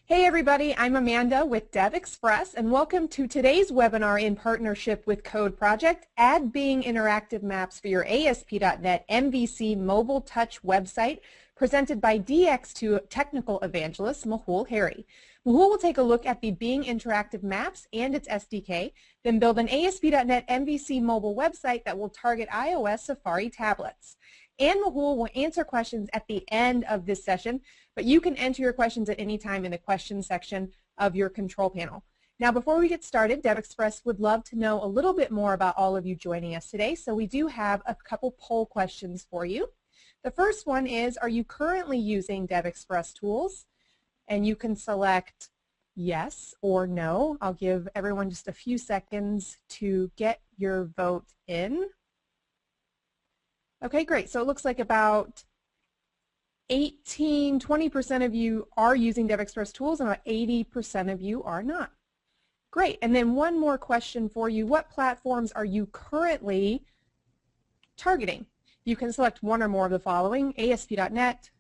Hey everybody, I'm Amanda with DevExpress and welcome to today's webinar in partnership with Code Project, Add Bing Interactive Maps for your ASP.NET MVC mobile touch website, presented by DX2 technical evangelist Mehul Hari. Mehul will take a look at the Bing Interactive Maps and its SDK, then build an ASP.NET MVC mobile website that will target iOS Safari tablets. And Mehul will answer questions at the end of this session, but you can enter your questions at any time in the questions section of your control panel. Now, before we get started, DevExpress would love to know a little bit more about all of you joining us today, so we do have a couple poll questions for you. The first one is, are you currently using DevExpress tools? And you can select yes or no. I'll give everyone just a few seconds to get your vote in. Okay, great. So it looks like about 20% of you are using DevExpress tools and about 80% of you are not. Great. And then one more question for you. What platforms are you currently targeting? You can select one or more of the following: ASP.NET,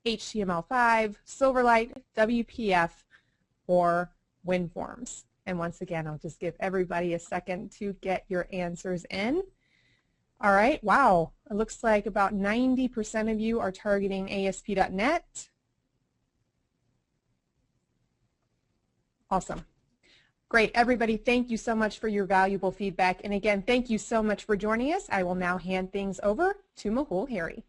HTML5, Silverlight, WPF, or WinForms. And once again, I'll just give everybody a second to get your answers in. All right, wow, it looks like about 90% of you are targeting ASP.NET. Awesome. Great, everybody, thank you so much for your valuable feedback. And again, thank you so much for joining us. I will now hand things over to Mehul Hari.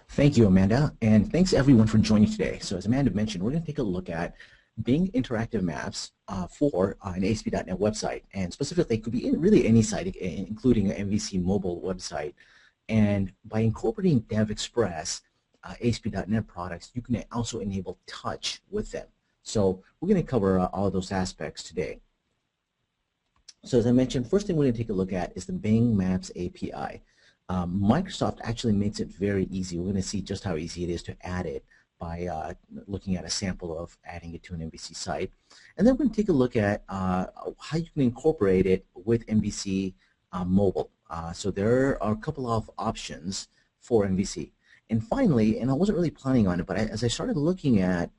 Thank you, Amanda, and thanks everyone for joining today. So as Amanda mentioned, we're going to take a look at Bing Interactive Maps for an ASP.NET website, and specifically it could be really any site, including an MVC mobile website. And by incorporating DevExpress ASP.NET products, you can also enable touch with them. So we're going to cover all of those aspects today. So as I mentioned, first thing we're going to take a look at is the Bing Maps API. Microsoft actually makes it very easy. We're going to see just how easy it is to add it by looking at a sample of adding it to an MVC site. And then we're going to take a look at how you can incorporate it with MVC mobile. So there are a couple of options for MVC. And finally, and I wasn't really planning on it, but as I started looking at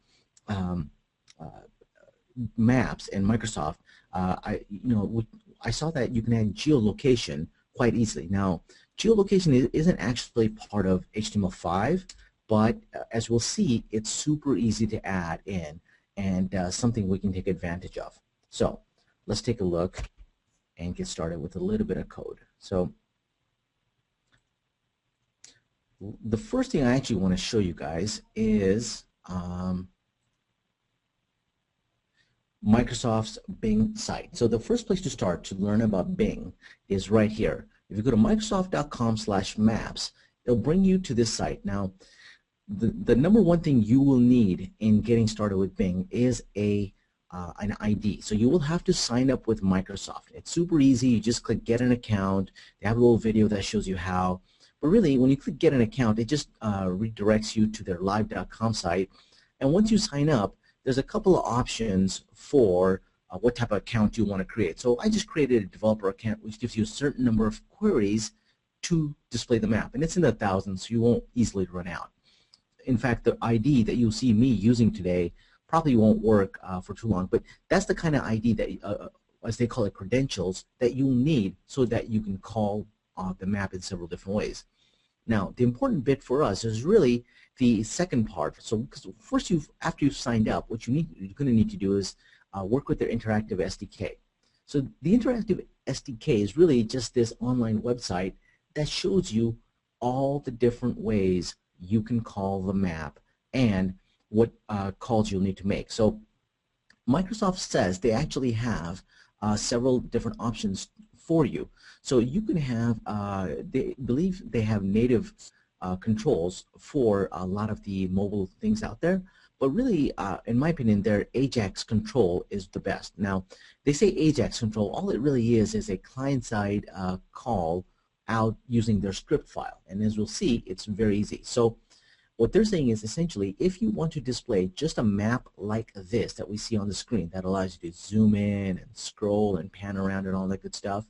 maps and Microsoft, I saw that you can add geolocation quite easily. Now, geolocation isn't actually part of HTML5, but as we'll see, it's super easy to add in and something we can take advantage of. So let's take a look and get started with a little bit of code. So the first thing I actually want to show you guys is Microsoft's Bing site. So the first place to start to learn about Bing is right here. If you go to microsoft.com/maps, it'll bring you to this site. Now, the number one thing you will need in getting started with Bing is an ID. So you will have to sign up with Microsoft. It's super easy. You just click Get an Account. They have a little video that shows you how. But really, when you click Get an Account, it just redirects you to their live.com site. And once you sign up, there's a couple of options for what type of account you want to create. So I just created a developer account, which gives you a certain number of queries to display the map. And it's in the thousands, so you won't easily run out. In fact, the ID that you'll see me using today probably won't work for too long, but that's the kind of ID that, as they call it, credentials, that you'll need so that you can call the map in several different ways. Now, the important bit for us is really the second part. So, because first, after you've signed up, what you're going to need to do is work with their interactive SDK. So the interactive SDK is really just this online website that shows you all the different ways you can call the map and what calls you'll need to make. So Microsoft says they actually have several different options for you. So you can have, they believe they have native controls for a lot of the mobile things out there, but really, in my opinion, their Ajax control is the best. Now, they say Ajax control, all it really is a client-side call out using their script file. And as we'll see, it's very easy. So what they're saying is essentially, if you want to display just a map like this that we see on the screen that allows you to zoom in and scroll and pan around and all that good stuff,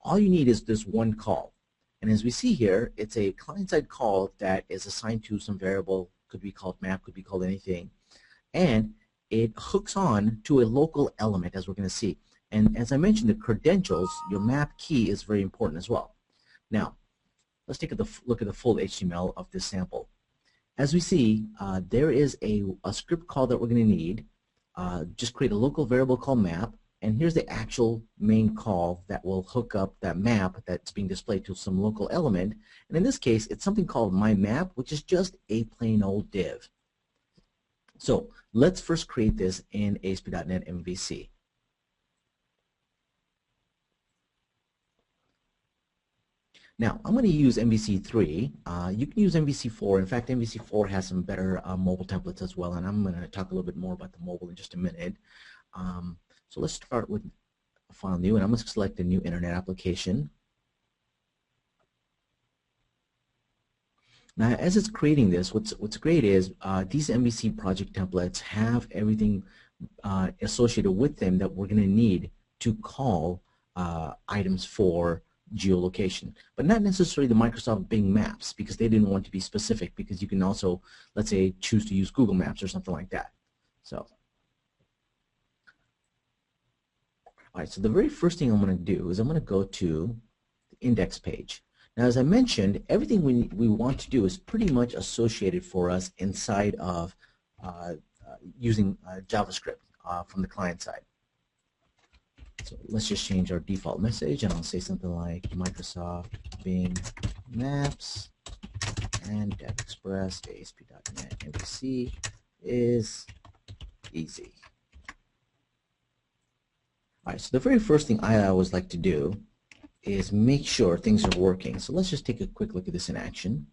all you need is this one call. And as we see here, it's a client-side call that is assigned to some variable could be called map, could be called anything. And it hooks on to a local element, as we're going to see. And as I mentioned, the credentials, your map key is very important as well. Now, let's take a look at the full HTML of this sample. As we see, there is a script call that we're going to need. Just create a local variable called map, and here's the actual main call that will hook up that map that's being displayed to some local element. And in this case, it's something called myMap, which is just a plain old div. So let's first create this in ASP.NET MVC. Now, I'm going to use MVC3. You can use MVC4. In fact, MVC4 has some better mobile templates as well, and I'm going to talk a little bit more about the mobile in just a minute. So let's start with a file new, and I'm going to select a new internet application. Now, as it's creating this, what's great is these MVC project templates have everything associated with them that we're going to need to call items for geolocation, but not necessarily the Microsoft Bing Maps, because they didn't want to be specific, because you can also, let's say, choose to use Google Maps or something like that. So, all right, so the very first thing I'm going to do is I'm going to go to the index page. Now, as I mentioned, everything we want to do is pretty much associated for us inside of using JavaScript from the client side. So let's just change our default message, and I'll say something like Microsoft Bing Maps and DevExpress ASP.NET MVC is easy. All right, so the very first thing I always like to do is make sure things are working. So let's just take a quick look at this in action.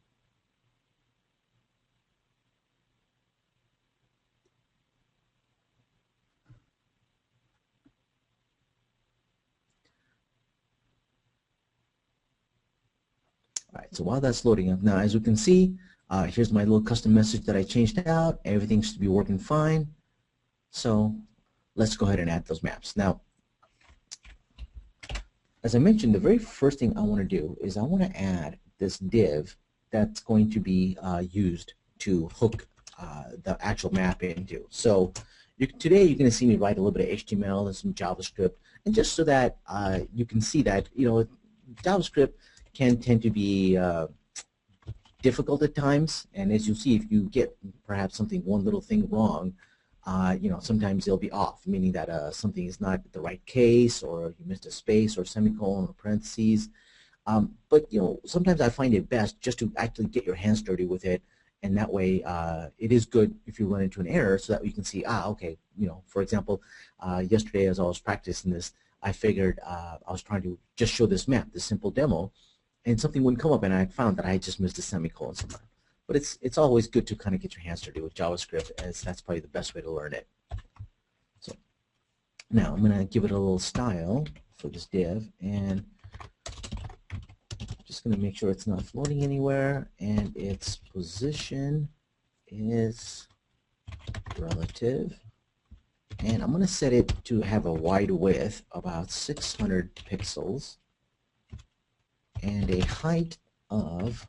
All right, so while that's loading up, now as you can see, here's my little custom message that I changed out. Everything should be working fine. So let's go ahead and add those maps. Now, as I mentioned, the very first thing I want to do is I want to add this div that's going to be used to hook the actual map into. So today you're going to see me write a little bit of HTML and some JavaScript, and just so that you can see that, you know, JavaScript can tend to be difficult at times, and as you see, if you get perhaps one little thing wrong, you know, sometimes they'll be off, meaning that something is not the right case, or you missed a space or semicolon or parentheses. But you know, sometimes I find it best just to actually get your hands dirty with it, and that way it is good if you run into an error, so that you can see, okay, you know, for example, yesterday as I was practicing this, I figured I was trying to just show this map, this simple demo, and something wouldn't come up, and I found that I had just missed a semicolon somewhere. But it's always good to kind of get your hands dirty with JavaScript, as that's probably the best way to learn it. So now I'm going to give it a little style for this div, and I'm just going to make sure it's not floating anywhere, and its position is relative. And I'm going to set it to have a wide width about 600 pixels and a height of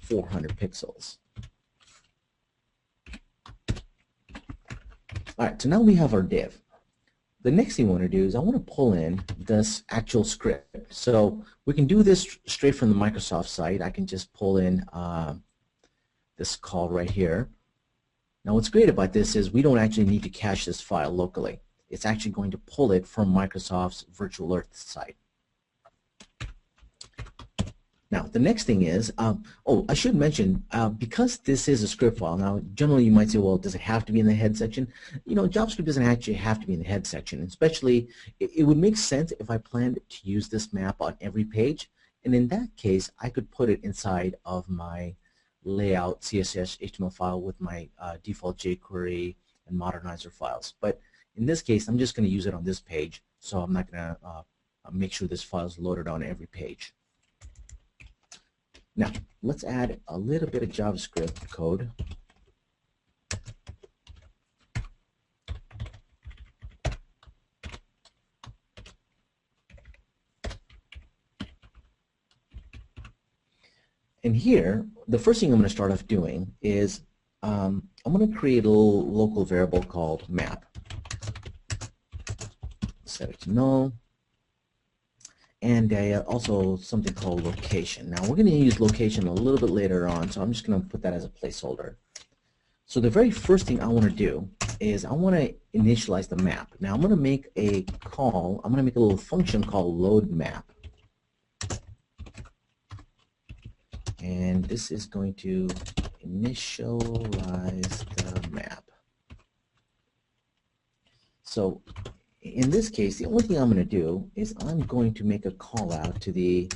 400 pixels. All right, so now we have our div. The next thing we want to do is I want to pull in this actual script. So we can do this straight from the Microsoft site. I can just pull in this call right here. Now what's great about this is we don't actually need to cache this file locally. It's actually going to pull it from Microsoft's Virtual Earth site. Now, the next thing is, oh, I should mention, because this is a script file, now generally you might say, well, does it have to be in the head section? You know, JavaScript doesn't actually have to be in the head section, especially, it would make sense if I planned to use this map on every page, and in that case, I could put it inside of my layout CSS HTML file with my default jQuery and modernizer files. But in this case, I'm just going to use it on this page, so I'm not going to make sure this file is loaded on every page. Now, let's add a little bit of JavaScript code. And here, the first thing I'm going to start off doing is I'm going to create a little local variable called map. Set it to null. And also something called location. Now we're going to use location a little bit later on, so I'm just going to put that as a placeholder. So the very first thing I want to do is I want to initialize the map. Now I'm going to make a call. I'm going to make a little function called load map. And this is going to initialize the map. So in this case, the only thing I'm going to do is I'm going to make a call out to the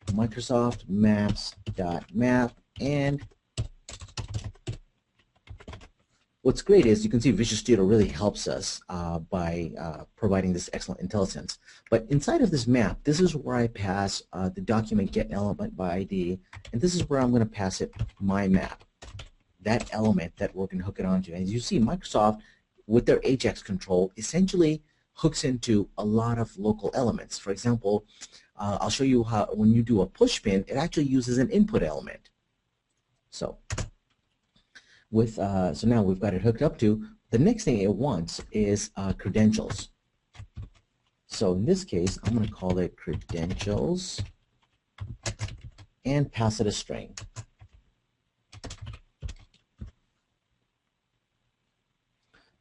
Microsoft maps.map, and what's great is you can see Visual Studio really helps us by providing this excellent intelligence. But inside of this map, this is where I pass the document get element by ID, and this is where I'm going to pass it my map, that element that we're going to hook it onto. And as you see, Microsoft, with their Ajax control, essentially hooks into a lot of local elements. For example, I'll show you how when you do a push pin, it actually uses an input element. So so now we've got it hooked up to, the next thing it wants is credentials. So in this case, I'm going to call it credentials and pass it a string.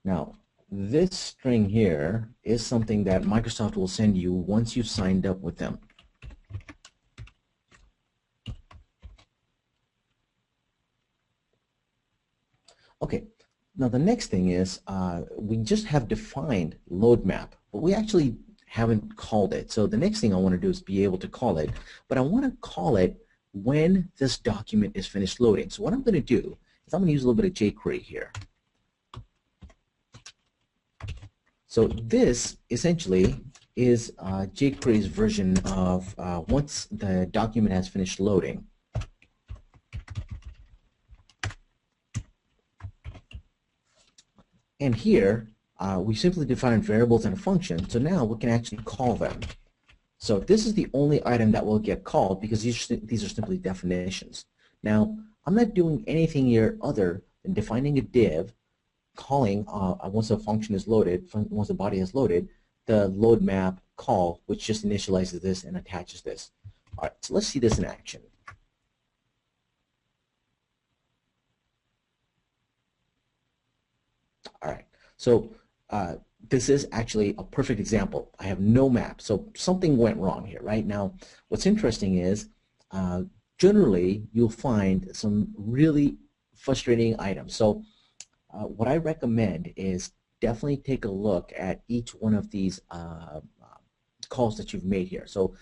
Now, this string here is something that Microsoft will send you once you've signed up with them. Okay, now the next thing is we just have defined load map, but we actually haven't called it. So the next thing I want to do is be able to call it, but I want to call it when this document is finished loading. So what I'm going to do is I'm going to use a little bit of jQuery here. So this essentially is jQuery's version of once the document has finished loading. And here we simply define variables and a function, so now we can actually call them. So this is the only item that will get called because these are simply definitions. Now I'm not doing anything here other than defining a div, calling once a function is loaded, once the body is loaded, the load map call, which just initializes this and attaches this. All right, so let's see this in action. All right, so this is actually a perfect example. I have no map, so something went wrong here, right? Now, what's interesting is generally you'll find some really frustrating items. So what I recommend is definitely take a look at each one of these calls that you've made here. So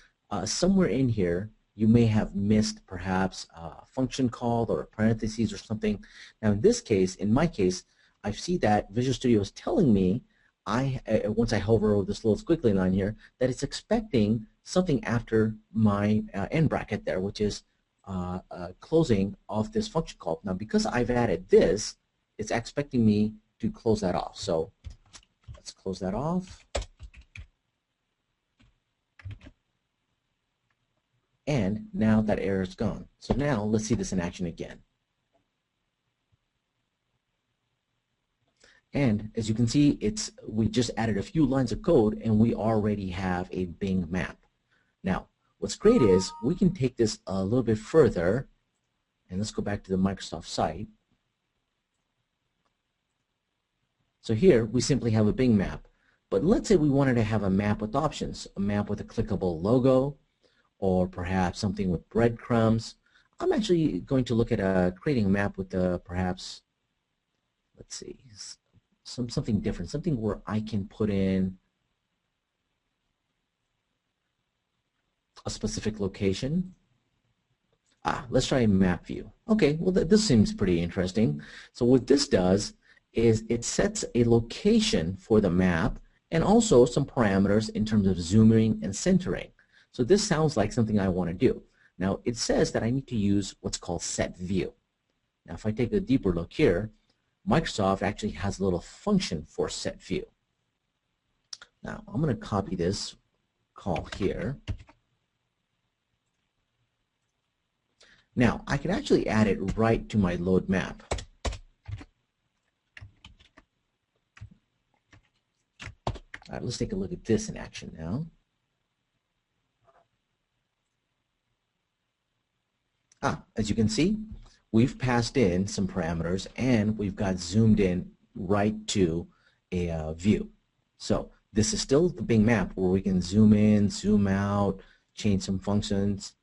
somewhere in here you may have missed perhaps a function call or a parentheses or something. Now in this case, in my case, I see that Visual Studio is telling me once I hover over this little squiggly line here that it's expecting something after my end bracket there, which is closing of this function call. Now because I've added this, it's expecting me to close that off. So let's close that off. And now that error is gone. So now let's see this in action again. And as you can see, we just added a few lines of code and we already have a Bing map. Now, what's great is we can take this a little bit further, and let's go back to the Microsoft site. So here we simply have a Bing map, but let's say we wanted to have a map with options, a map with a clickable logo, or perhaps something with breadcrumbs. I'm actually going to look at creating a map with perhaps, let's see, something different, something where I can put in a specific location. Let's try a map view. Okay, well this seems pretty interesting. So what this does is it sets a location for the map and also some parameters in terms of zooming and centering. So this sounds like something I want to do. Now it says that I need to use what's called set view. Now if I take a deeper look here, Microsoft actually has a little function for set view. Now I'm going to copy this call here. Now, I can actually add it right to my load map. All right, let's take a look at this in action now. As you can see, we've passed in some parameters and we've got zoomed in right to a view. So this is still the Bing map where we can zoom in, zoom out, change some functions.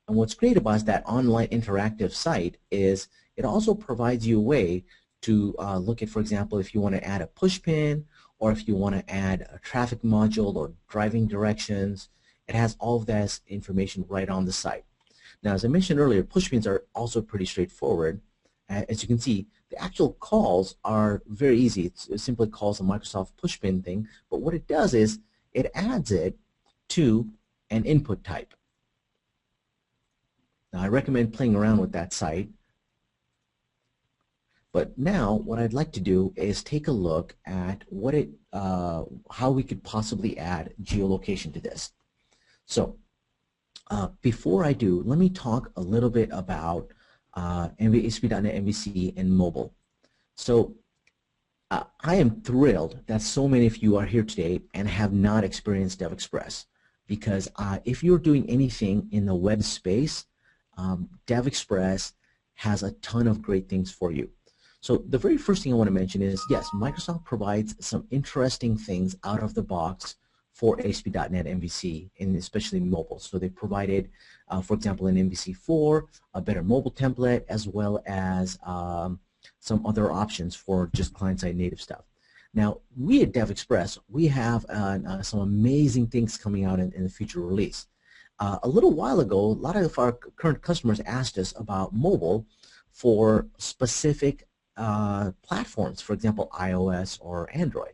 And what's great about that online interactive site is it also provides you a way to look at, for example, if you want to add a push pin or if you want to add a traffic module or driving directions. It has all of that information right on the site. Now, as I mentioned earlier, push pins are also pretty straightforward. As you can see, the actual calls are very easy. It simply calls the Microsoft push pin thing, but what it does is it adds it to an input type. Now, I recommend playing around with that site. But now, what I'd like to do is take a look at how we could possibly add geolocation to this. So, before I do, let me talk a little bit about ASP.NET MVC and mobile. So, I am thrilled that so many of you are here today and have not experienced DevExpress, because if you're doing anything in the web space, DevExpress has a ton of great things for you. So the very first thing I want to mention is, yes, Microsoft provides some interesting things out of the box for ASP.NET MVC, and especially mobile. So they provided, for example, in MVC4, a better mobile template, as well as some other options for just client-side native stuff. Now, we at DevExpress, we have some amazing things coming out in the future release. A little while ago, a lot of our current customers asked us about mobile for specific platforms, for example, iOS or Android.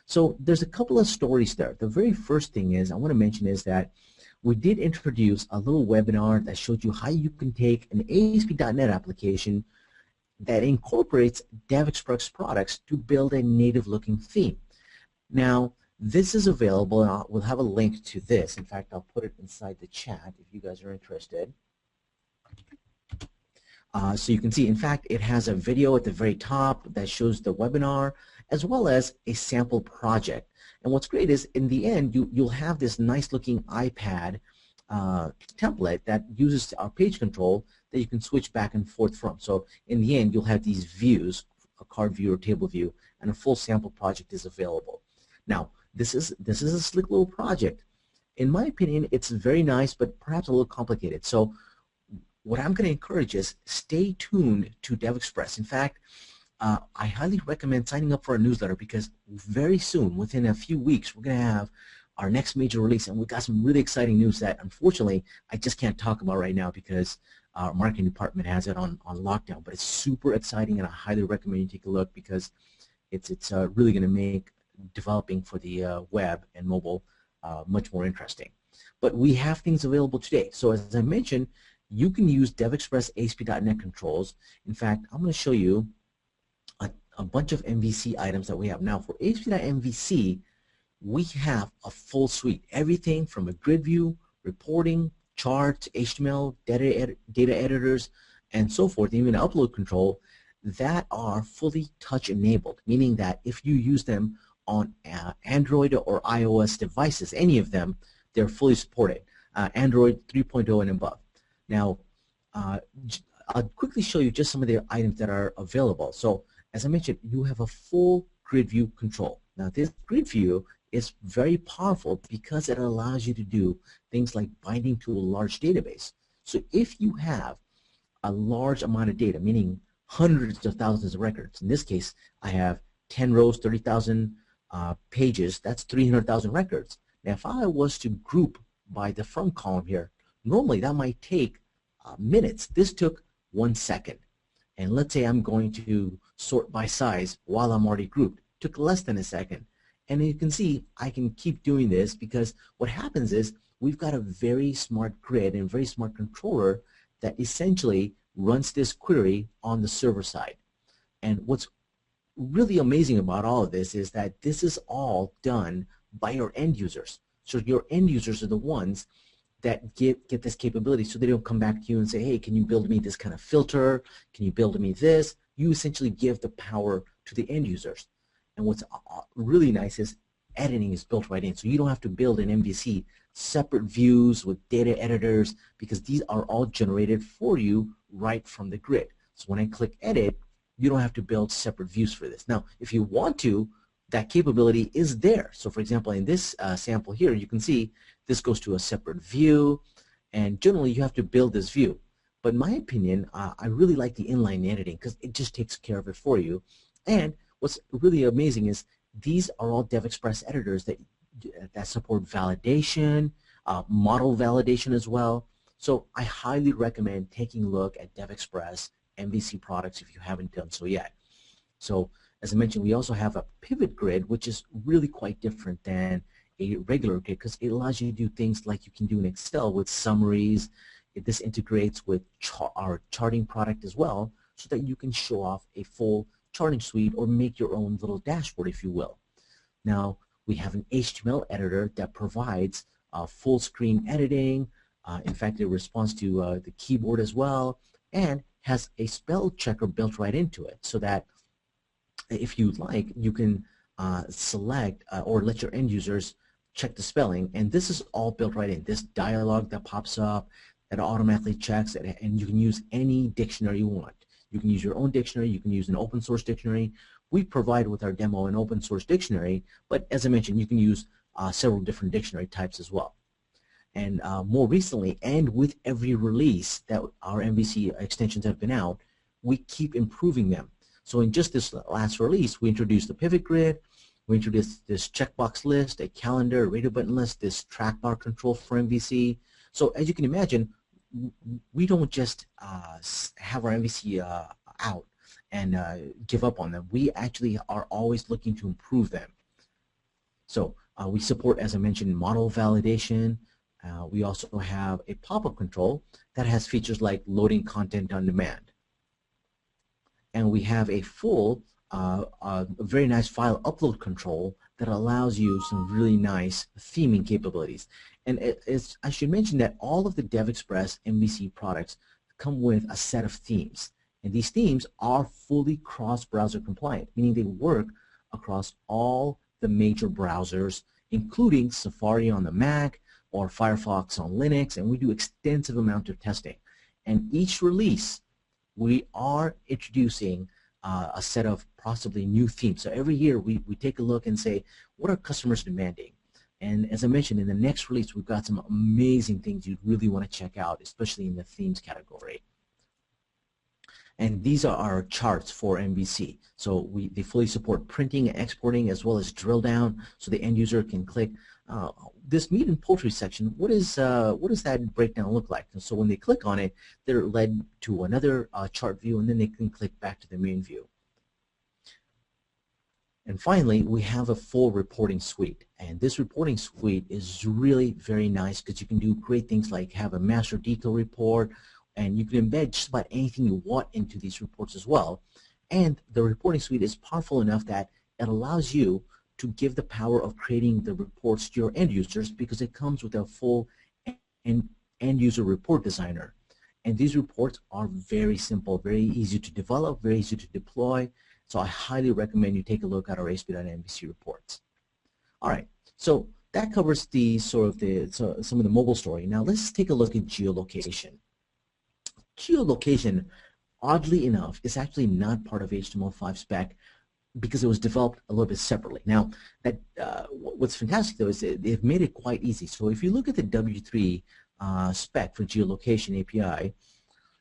So there's a couple of stories there. The very first thing I want to mention is that we did introduce a little webinar that showed you how you can take an ASP.NET application that incorporates DevExpress products to build a native-looking theme. Now, this is available, and we'll have a link to this. In fact, I'll put it inside the chat if you guys are interested. So you can see, in fact, it has a video at the very top that shows the webinar, as well as a sample project. And what's great is, in the end, you'll have this nice-looking iPad template that uses our page control that you can switch back and forth from. So in the end, you'll have these views, a card view or table view, and a full sample project is available. Now, this is a slick little project. In my opinion, it's very nice, but perhaps a little complicated. So what I'm going to encourage is stay tuned to DevExpress. In fact, I highly recommend signing up for our newsletter, because very soon, within a few weeks, we're going to have our next major release, and we've got some really exciting news that, unfortunately, I just can't talk about right now because our marketing department has it on lockdown. But it's super exciting, and I highly recommend you take a look, because it's really going to make developing for the web and mobile much more interesting. But we have things available today. So as I mentioned, you can use DevExpress ASP.NET controls. In fact, I'm going to show you a bunch of MVC items that we have. Now, for ASP.MVC, we have a full suite. Everything from a grid view, reporting, charts, HTML, data editors, and so forth, even upload control, that are fully touch enabled, meaning that if you use them on Android or iOS devices, any of them, they're fully supported, Android 3.0 and above. Now, I'll quickly show you just some of the items that are available. So, as I mentioned, you have a full grid view control. Now, this grid view is very powerful because it allows you to do things like binding to a large database. So if you have a large amount of data, meaning hundreds of thousands of records, in this case, I have 10 rows, 30,000 pages, that's 300,000 records. Now, if I was to group by the from column here, normally that might take minutes. This took 1 second. And let's say I'm going to sort by size while I'm already grouped. It took less than a second. And you can see I can keep doing this, because what happens is we've got a very smart grid and a very smart controller that essentially runs this query on the server side. And what's really amazing about all of this is that this is all done by your end users. So your end users are the ones that get this capability, so they don't come back to you and say, hey, can you build me this kind of filter? Can you build me this? You essentially give the power to the end users. And what's really nice is editing is built right in, so you don't have to build an MVC separate views with data editors, because these are all generated for you right from the grid. So when I click edit, you don't have to build separate views for this. Now, if you want to, that capability is there. So for example, in this sample here, you can see this goes to a separate view, and generally you have to build this view. But in my opinion, I really like the inline editing because it just takes care of it for you. And what's really amazing is these are all DevExpress editors that support validation, model validation as well. So I highly recommend taking a look at DevExpress MVC products if you haven't done so yet. So as I mentioned, we also have a pivot grid, which is really quite different than a regular grid because it allows you to do things like you can do in Excel with summaries. This integrates with our charting product as well, so that you can show off a full charting suite or make your own little dashboard, if you will. Now, we have an HTML editor that provides full screen editing. In fact, it responds to the keyboard as well, and has a spell checker built right into it, so that if you like, you can select or let your end users check the spelling, and this is all built right in. This dialog that pops up, that automatically checks it, and you can use any dictionary you want. You can use your own dictionary, you can use an open source dictionary. We provide with our demo an open source dictionary, but as I mentioned, you can use several different dictionary types as well. And more recently, and with every release that our MVC extensions have been out, we keep improving them. So in just this last release, we introduced the pivot grid, we introduced this checkbox list, a calendar, a radio button list, this track bar control for MVC. So as you can imagine, we don't just have our MVC out and give up on them. We actually are always looking to improve them. So we support, as I mentioned, model validation. We also have a pop-up control that has features like loading content on demand. And we have a full, very nice file upload control that allows you some really nice theming capabilities. And I should mention that all of the DevExpress MVC products come with a set of themes. And these themes are fully cross-browser compliant, meaning they work across all the major browsers, including Safari on the Mac or Firefox on Linux, and we do extensive amount of testing. And each release, we are introducing a set of possibly new themes. So every year we take a look and say, what are customers demanding? And as I mentioned, in the next release, we've got some amazing things you'd really want to check out, especially in the themes category. And these are our charts for MVC. So they fully support printing and exporting as well as drill down, so the end user can click this meat and poultry section. What does that breakdown look like? And so when they click on it, they're led to another chart view, and then they can click back to the main view. And finally, we have a full reporting suite. And this reporting suite is really very nice because you can do great things like have a master detail report, and you can embed just about anything you want into these reports as well. And the reporting suite is powerful enough that it allows you to give the power of creating the reports to your end users, because it comes with a full end user report designer. And these reports are very simple, very easy to develop, very easy to deploy. So I highly recommend you take a look at our ASP.MVC reports. All right, so that covers some of the mobile story. Now let's take a look at geolocation. Geolocation, oddly enough, is actually not part of HTML5 spec because it was developed a little bit separately. Now, what's fantastic though is they've made it quite easy. So if you look at the W3 spec for geolocation API,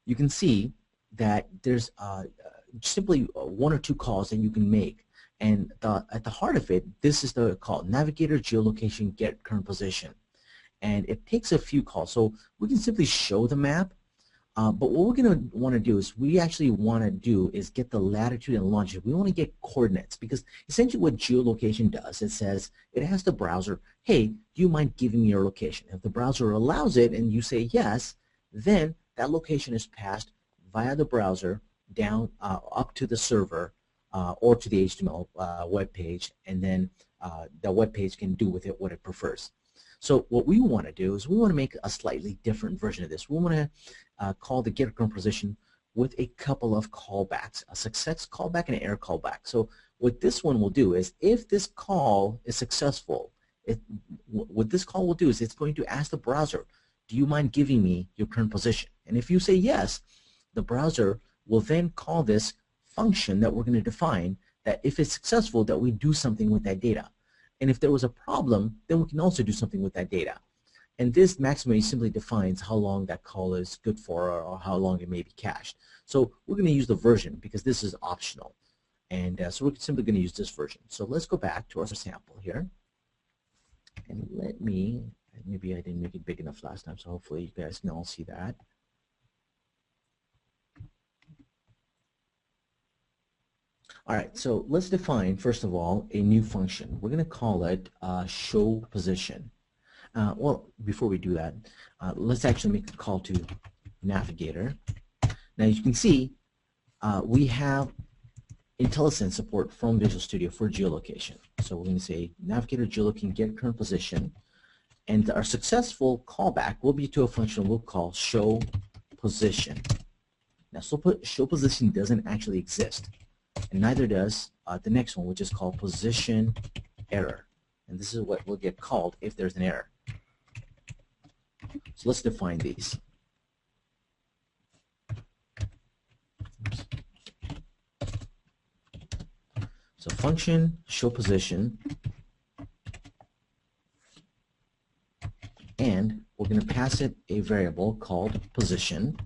you can see that there's simply one or two calls that you can make. And at the heart of it, this is the call, navigator geolocation get current position. And it takes a few calls. So we can simply show the map. But what we're going to want to do is we actually want to do is get the latitude and longitude. We want to get coordinates, because essentially what geolocation does, it says, it asks the browser, hey, do you mind giving me your location? If the browser allows it and you say yes, then that location is passed via the browser down up to the server or to the HTML web page, and then the web page can do with it what it prefers. So what we want to do is we want to make a slightly different version of this. We want to call the get current position with a couple of callbacks, a success callback and an error callback. So what this one will do is, if this call is successful, what this call will do is it's going to ask the browser, do you mind giving me your current position? And if you say yes, the browser will then call this function that we're going to define, that if it's successful, that we do something with that data. And if there was a problem, then we can also do something with that data. And this maximally simply defines how long that call is good for, or how long it may be cached. So we're going to use the version because this is optional. And so we're simply going to use this version. So let's go back to our sample here. And maybe I didn't make it big enough last time, so hopefully you guys can all see that. All right, so let's define, first of all, a new function. We're going to call it ShowPosition. Well, before we do that, let's actually make a call to Navigator. Now, you can see we have IntelliSense support from Visual Studio for geolocation. So we're going to say Navigator geolocation get current position, and our successful callback will be to a function we'll call ShowPosition. Now, ShowPosition doesn't actually exist, and neither does the next one, which is called position error. And this is what will get called if there's an error. So let's define these. So function ShowPosition, and we're going to pass it a variable called position.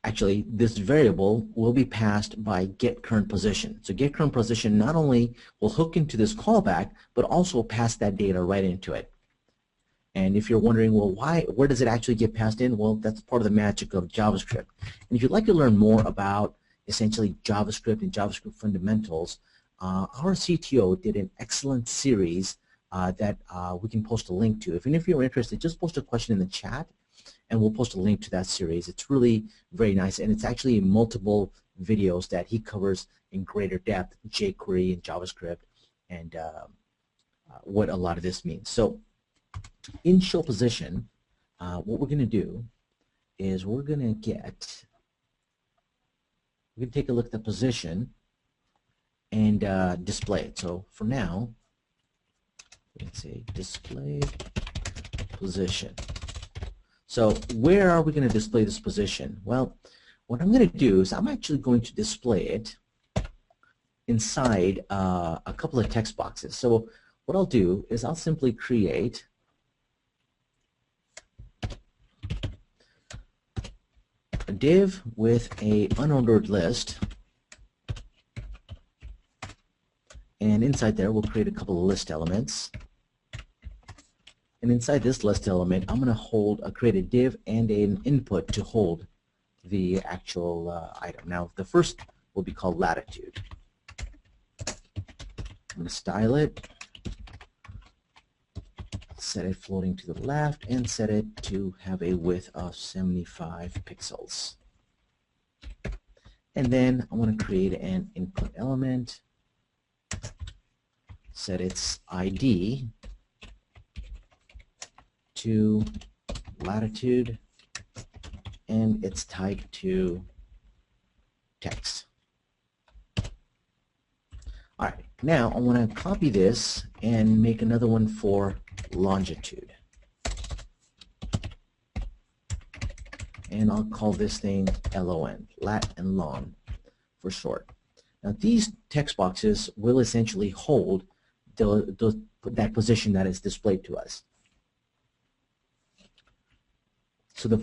Actually, this variable will be passed by get current position. So get current position not only will hook into this callback, but also pass that data right into it. And if you're wondering, well, where does it actually get passed in? Well, that's part of the magic of JavaScript. And if you'd like to learn more about essentially JavaScript and JavaScript fundamentals, our CTO did an excellent series that we can post a link to. If any of you are interested, just post a question in the chat, and we'll post a link to that series. It's really very nice, and it's actually multiple videos that he covers in greater depth, jQuery and JavaScript, and what a lot of this means. So in ShowPosition, what we're going to do is we're going to take a look at the position and display it. So for now, let's say display position. So where are we going to display this position? Well, what I'm going to do is I'm actually going to display it inside a couple of text boxes. So what I'll do is I'll simply create a div with a unordered list, and inside there we'll create a couple of list elements. And inside this list element, I'm going to create a div and an input to hold the actual item. Now, the first will be called latitude. I'm going to style it, set it floating to the left, and set it to have a width of 75 pixels. And then I want to create an input element, set its ID to latitude, and its type to text. All right, now I want to copy this and make another one for longitude. And I'll call this thing LON, lat and long for short. Now these text boxes will essentially hold that position that is displayed to us. So the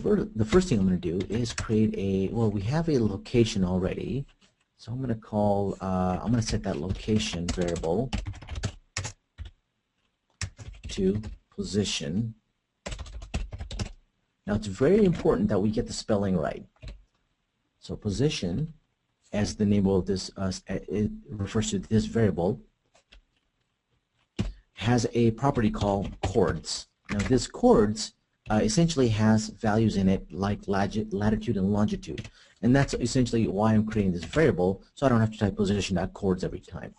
first thing I'm going to do is create we have a location already. So I'm going to call, I'm going to set that location variable to position. Now it's very important that we get the spelling right. So position, as the name of this, it refers to this variable, has a property called chords. Now this chords essentially has values in it like latitude and longitude, and that's essentially why I'm creating this variable, so I don't have to type position.chords every time.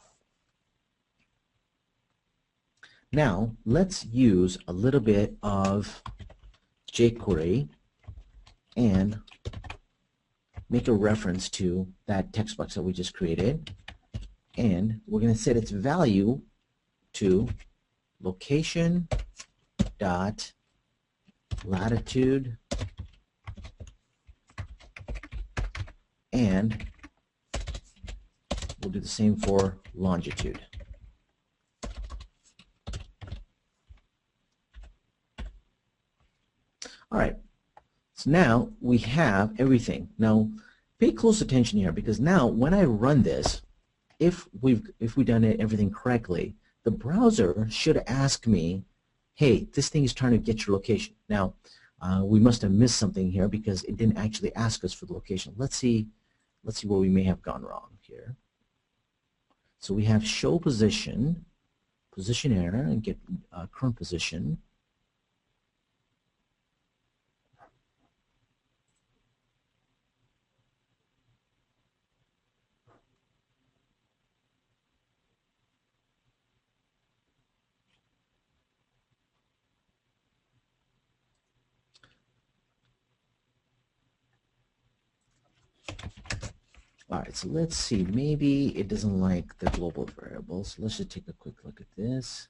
Now let's use a little bit of jQuery and make a reference to that text box that we just created, and we're going to set its value to location dot latitude and we'll do the same for longitude. All right, so now we have everything. Now pay close attention here, because now when I run this, if we've done everything correctly, the browser should ask me, hey, this thing is trying to get your location. Now we must have missed something here because it didn't actually ask us for the location. Let's see where we may have gone wrong here. So we have show position, position error, and get current position. All right, so let's see, maybe it doesn't like the global variables. Let's just take a quick look at this.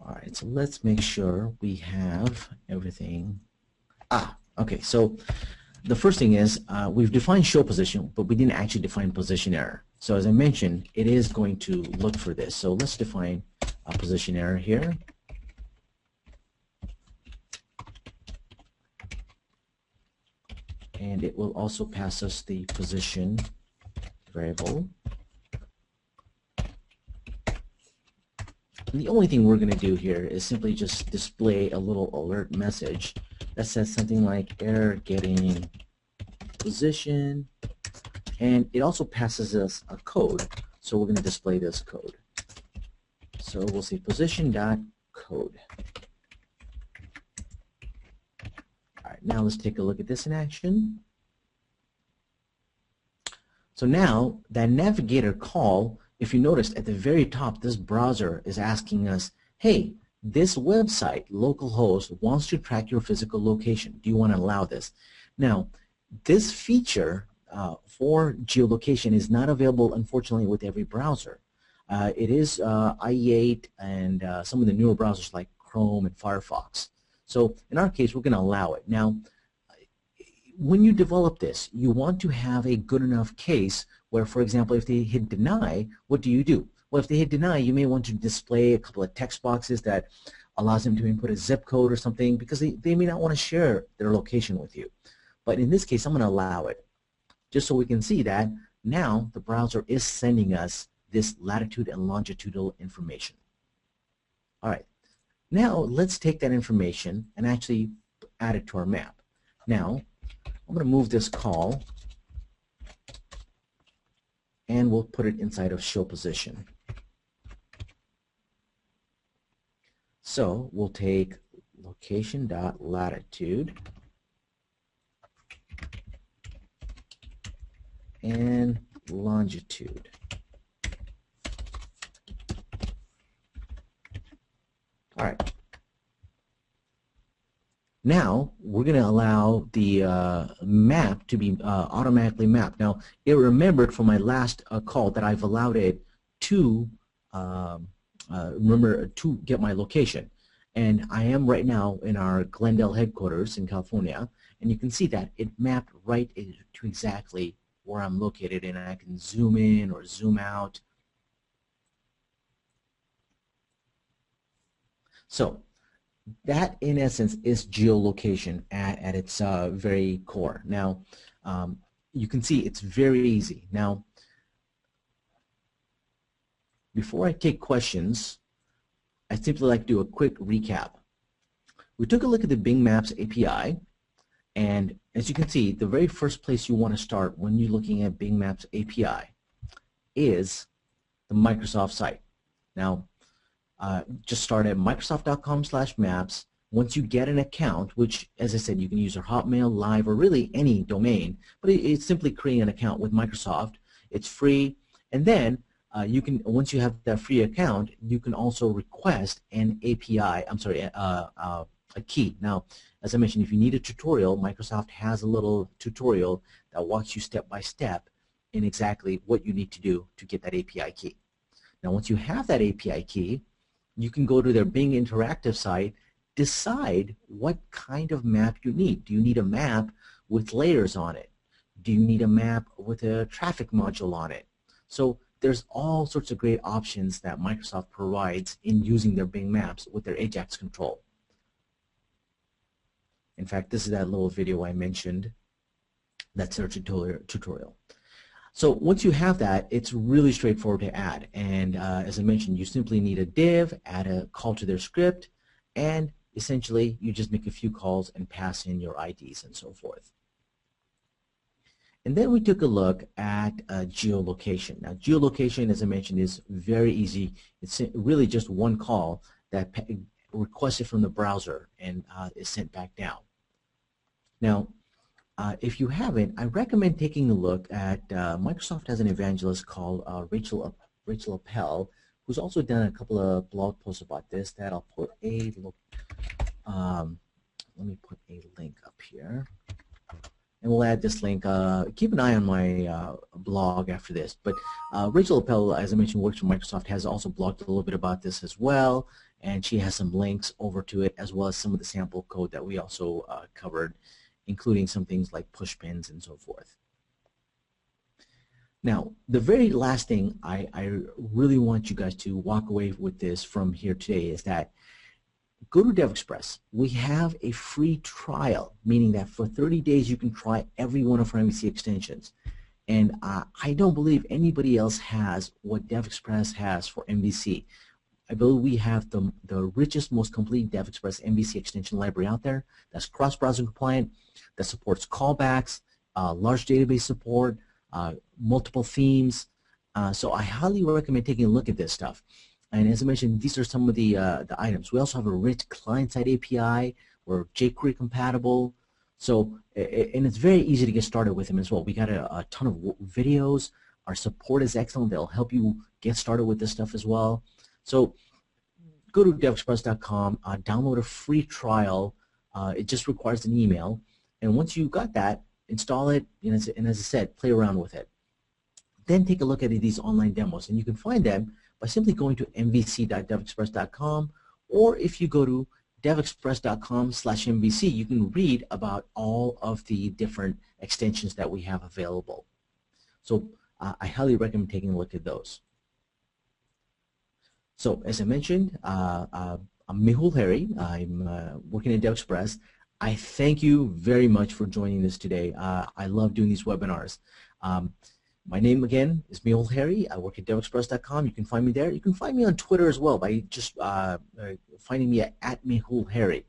All right, so let's make sure we have everything. Okay, so the first thing is we've defined show position, but we didn't actually define position error. So as I mentioned, it is going to look for this. So let's define a position error here. And it will also pass us the position variable. And the only thing we're going to do here is simply just display a little alert message that says something like error getting position, and it also passes us a code, so we're going to display this code. So we'll say position.code. All right, now let's take a look at this in action. So now that navigator call, if you noticed at the very top, this browser is asking us, hey, this website, localhost, wants to track your physical location. Do you want to allow this? Now, this feature for geolocation is not available, unfortunately, with every browser. It is IE8 and some of the newer browsers like Chrome and Firefox. So in our case, we're going to allow it. Now, when you develop this, you want to have a good enough case where, for example, if they hit deny, what do you do? Well, if they hit deny, you may want to display a couple of text boxes that allows them to input a zip code or something, because they may not want to share their location with you. But in this case, I'm going to allow it, just so we can see that now the browser is sending us this latitude and longitudinal information. All right, now let's take that information and actually add it to our map. Now, I'm going to move this call and we'll put it inside of show position. So we'll take location.latitude and longitude. All right. Now we're going to allow the map to be automatically mapped. Now it remembered from my last call that I've allowed it to remember to get my location, and I am right now in our Glendale headquarters in California, and you can see that it mapped right to exactly where I'm located, and I can zoom in or zoom out. So that, in essence, is geolocation at its very core. Now, you can see it's very easy. Now, before I take questions, I'd simply like to do a quick recap. We took a look at the Bing Maps API, and as you can see, the very first place you want to start when you're looking at Bing Maps API is the Microsoft site. Now, just start at microsoft.com/maps. Once you get an account, which, as I said, you can use your Hotmail, Live, or really any domain, but it's simply creating an account with Microsoft. It's free, and then you can, once you have that free account, you can also request an API. I'm sorry, a key. Now, as I mentioned, if you need a tutorial, Microsoft has a little tutorial that walks you step by step in exactly what you need to do to get that API key. Now, once you have that API key, you can go to their Bing Interactive site, decide what kind of map you need. Do you need a map with layers on it? Do you need a map with a traffic module on it? So there's all sorts of great options that Microsoft provides in using their Bing Maps with their Ajax control. In fact, this is that little video I mentioned. That's their tutorial. So once you have that, it's really straightforward to add. And as I mentioned, you simply need a div, add a call to their script, and essentially you just make a few calls and pass in your IDs and so forth. And then we took a look at geolocation. Now, geolocation, as I mentioned, is very easy. It's really just one call that requested from the browser and is sent back down. Now, if you haven't, I recommend taking a look at Microsoft has an evangelist called Rachel Appel, who's also done a couple of blog posts about this that I'll put a look. Let me put a link up here. And we'll add this link. Keep an eye on my blog after this. But Rachel Appel, as I mentioned, works for Microsoft, has also blogged a little bit about this as well. And she has some links over to it, as well as some of the sample code that we also covered, including some things like push pins and so forth. Now, the very last thing I really want you guys to walk away with this from here today is that go to DevExpress. We have a free trial, meaning that for 30 days you can try every one of our MVC extensions. And I don't believe anybody else has what DevExpress has for MVC. I believe we have the richest, most complete DevExpress MVC extension library out there that's cross-browser compliant, that supports callbacks, large database support, multiple themes. So I highly recommend taking a look at this stuff. And as I mentioned, these are some of the items. We also have a rich client-side API. We're jQuery compatible. So, and it's very easy to get started with them as well. We got a ton of videos. Our support is excellent. They'll help you get started with this stuff as well. So go to devexpress.com, download a free trial. It just requires an email. And once you've got that, install it, and as I said, play around with it. Then take a look at these online demos, and you can find them by simply going to mvc.devexpress.com, or if you go to devexpress.com/MVC, you can read about all of the different extensions that we have available. So I highly recommend taking a look at those. So as I mentioned, I'm Mehul Hari. I'm working at DevExpress. I thank you very much for joining us today. I love doing these webinars. My name again is Mehul Hari. I work at devexpress.com. You can find me there. You can find me on Twitter as well by just finding me at Mehul Hari.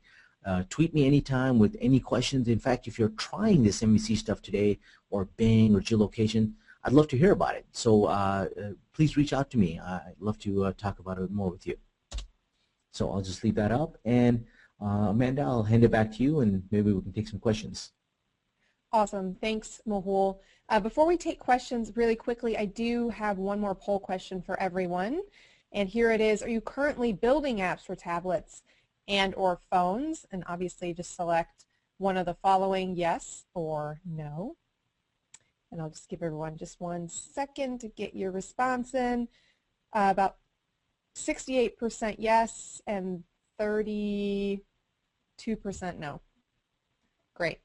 Tweet me anytime with any questions. In fact, if you're trying this MVC stuff today, or Bing or geolocation, I'd love to hear about it. So please reach out to me. I'd love to talk about it more with you. So I'll just leave that up. And Amanda, I'll hand it back to you, and maybe we can take some questions. Awesome. Thanks, Mehul. Before we take questions really quickly, I do have one more poll question for everyone. And here it is. Are you currently building apps for tablets and or phones? And obviously just select one of the following, yes or no. And I'll just give everyone just 1 second to get your response in. About 68% yes and 32% no. Great.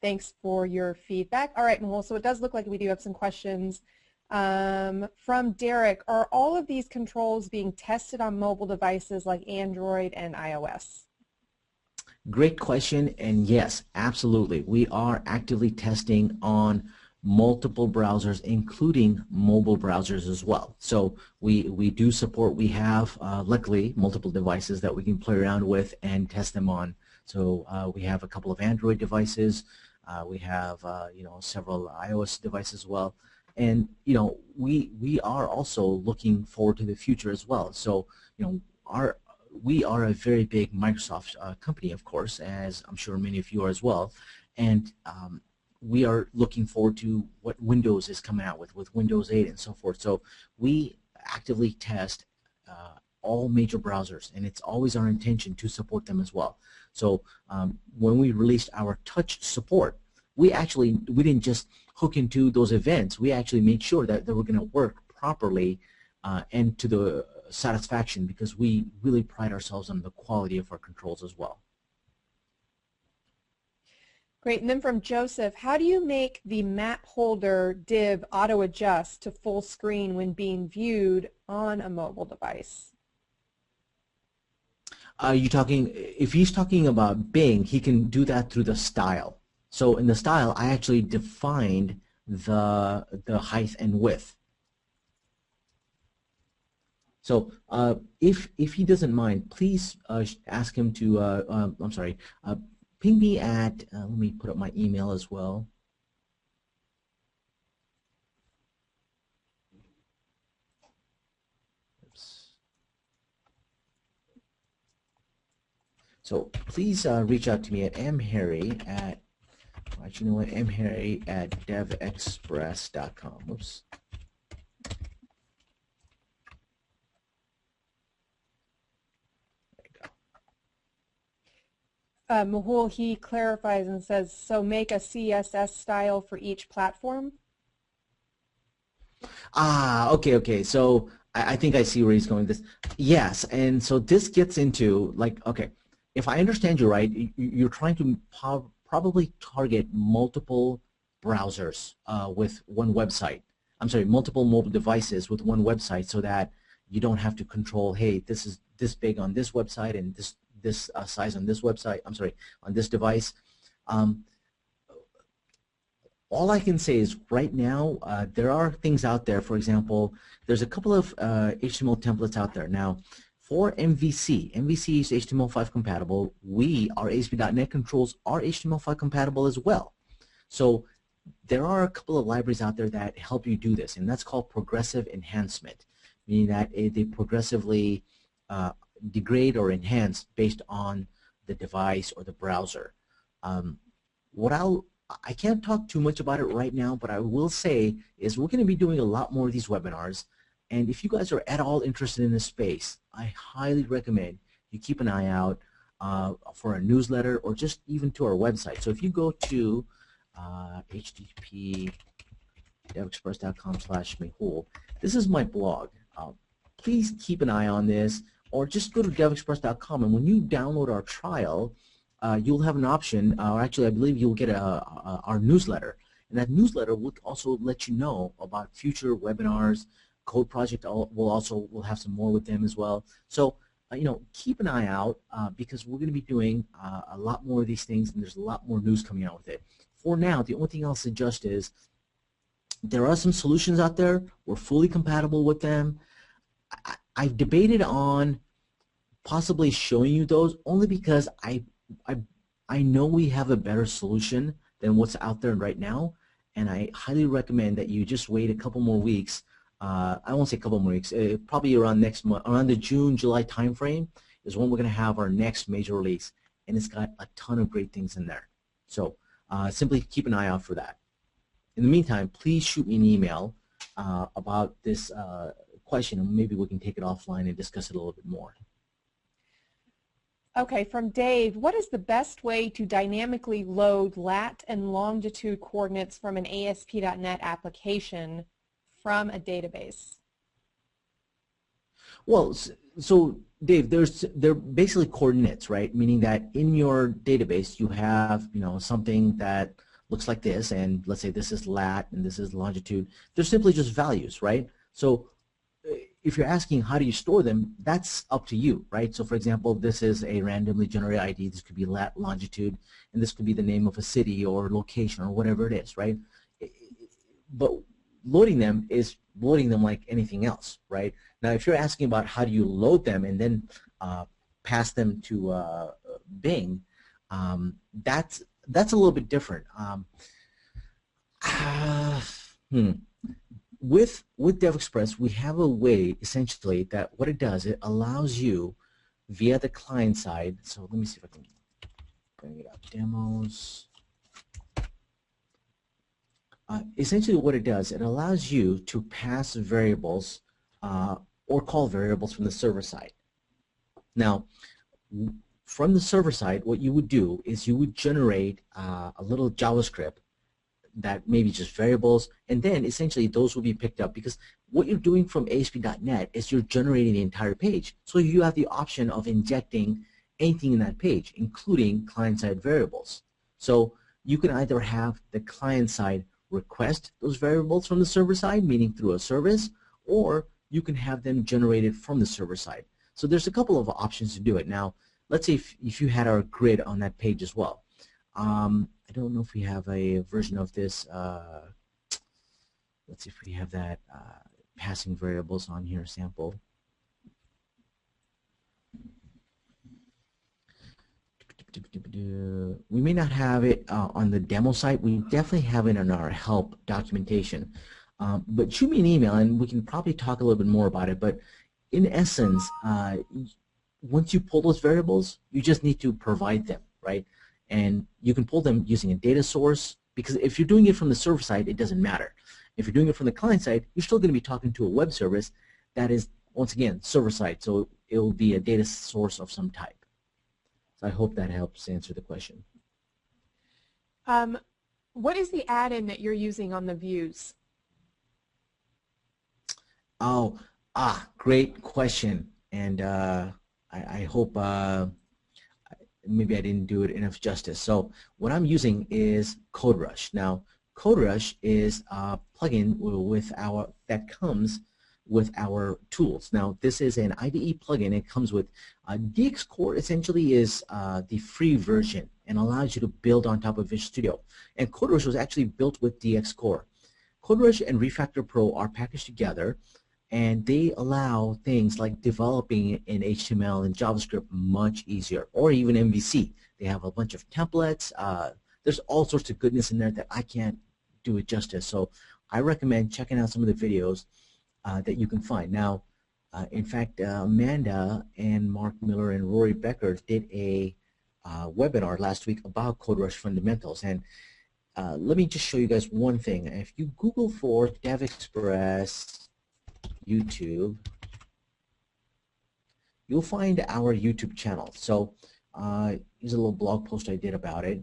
Thanks for your feedback. All right, Mehul, so it does look like we do have some questions. From Derek, are all of these controls being tested on mobile devices like Android and iOS? Great question, and yes, absolutely. We are actively testing on multiple browsers, including mobile browsers as well. So we do support, we have, luckily, multiple devices that we can play around with and test them on. So we have a couple of Android devices. We have several iOS devices as well, And you know, we are also looking forward to the future as well. So you know, we are a very big Microsoft company, of course, as I'm sure many of you are as well, and we are looking forward to what Windows is coming out with Windows 8 and so forth. So we actively test all major browsers, and it's always our intention to support them as well. So when we released our touch support, we didn't just hook into those events. We actually made sure that they were going to work properly and to the satisfaction, because we really pride ourselves on the quality of our controls as well. Great. And then from Joseph, how do you make the map holder div auto adjust to full screen when being viewed on a mobile device? If he's talking about Bing, he can do that through the style. So in the style, I actually defined the height and width. So if he doesn't mind, please ask him to, ping me at, let me put up my email as well. Oops. So please reach out to me at mharry at, actually, you know what, mharry at devexpress.com. Oops. Mehul, he clarifies and says, so make a CSS style for each platform? Okay. So I think I see where he's going with this. Yes, and so this gets into, like, okay, if I understand you right, you're trying to probably target multiple browsers with one website. I'm sorry, multiple mobile devices with one website, so that you don't have to control, hey, this is this big on this website and this size on this website, I'm sorry, on this device. All I can say is right now there are things out there. For example, there's a couple of HTML templates out there. Now, for MVC is HTML5 compatible. Our ASP.NET controls are HTML5 compatible as well. So there are a couple of libraries out there that help you do this, and that's called progressive enhancement, meaning that they progressively degrade or enhance based on the device or the browser. I can't talk too much about it right now, but I will say is we're going to be doing a lot more of these webinars, and if you guys are at all interested in this space, I highly recommend you keep an eye out for a newsletter or just even to our website. So if you go to http devexpress.com/Mehul, this is my blog. Please keep an eye on this, or just go to devexpress.com, and when you download our trial, you'll have an option, or actually I believe you'll get our newsletter, and that newsletter will also let you know about future webinars. Code Project will have some more with them as well. So you know, keep an eye out because we're going to be doing a lot more of these things, and there's a lot more news coming out with it. For now, the only thing I'll suggest is there are some solutions out there. We're fully compatible with them. I've debated on possibly showing you those only because I know we have a better solution than what's out there right now, and I highly recommend that you just wait a couple more weeks. I won't say a couple more weeks, probably around next month, around the June-July timeframe is when we're going to have our next major release, and it's got a ton of great things in there. So simply keep an eye out for that. In the meantime, please shoot me an email about this question, and maybe we can take it offline and discuss it a little bit more. Okay, from Dave, what is the best way to dynamically load lat and longitude coordinates from an ASP.NET application from a database? Well, so Dave, they're basically coordinates, right? Meaning that in your database you have, you know, something that looks like this, and let's say this is lat and this is longitude. They're simply just values, right? So if you're asking how do you store them, that's up to you, right? So for example, this is a randomly generated ID. This could be lat, longitude, and this could be the name of a city or location or whatever it is, right? But loading them is loading them like anything else, right? Now, if you're asking about how do you load them and then pass them to Bing, that's a little bit different. with DevExpress, we have a way essentially that what it does, it allows you via the client side. So let me see if I can bring it up. Demos. Essentially what it does, it allows you to pass variables or call variables from the server side. Now, from the server side, what you would do is you would generate a little JavaScript that maybe just variables, and then essentially those will be picked up, because what you're doing from ASP.NET is you're generating the entire page. So you have the option of injecting anything in that page, including client-side variables. So you can either have the client-side request those variables from the server side, meaning through a service, or you can have them generated from the server side. So there's a couple of options to do it. Now, let's say if you had our grid on that page as well. I don't know if we have a version of this. Let's see if we have that passing variables on here sample. We may not have it on the demo site. We definitely have it in our help documentation. But shoot me an email and we can probably talk a little bit more about it. But in essence, once you pull those variables, you just need to provide them, right? And you can pull them using a data source, because if you're doing it from the server side, it doesn't matter. If you're doing it from the client side, you're still going to be talking to a web service that is, once again, server side, so it will be a data source of some type. So I hope that helps answer the question. What is the add-in that you're using on the views? Oh, great question. And I hope maybe I didn't do it enough justice. So what I'm using is CodeRush. Now, CodeRush is a plugin with that comes with our tools. Now, this is an IDE plugin. It comes with DX Core. Essentially, is the free version and allows you to build on top of Visual Studio. And CodeRush was actually built with DX Core. CodeRush and Refactor Pro are packaged together, and they allow things like developing in HTML and JavaScript much easier, or even MVC. They have a bunch of templates. There's all sorts of goodness in there that I can't do it justice. So I recommend checking out some of the videos that you can find. Now, in fact, Amanda and Mark Miller and Rory Becker did a webinar last week about CodeRush fundamentals. And let me just show you guys one thing. If you Google for DevExpress YouTube, you'll find our YouTube channel. So here's a little blog post I did about it.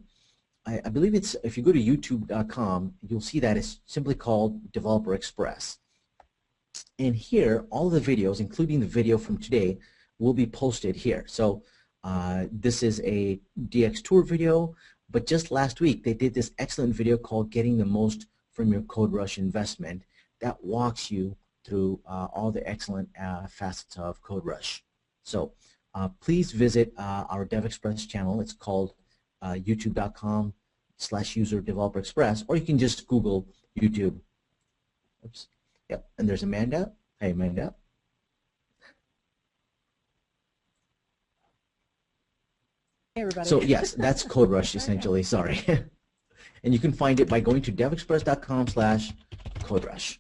I believe it's, if you go to youtube.com, you'll see that it's simply called Developer Express. And here, all the videos, including the video from today, will be posted here. So this is a DX Tour video, but just last week they did this excellent video called Getting the Most from Your CodeRush Investment that walks you through all the excellent facets of CodeRush. So please visit our DevExpress channel. It's called youtube.com/user-developer-express, or you can just Google YouTube. Oops. Yep. And there's Amanda. Hey, Amanda. Hey, everybody. So yes, that's CodeRush essentially. Sorry. And you can find it by going to devexpress.com/CodeRush.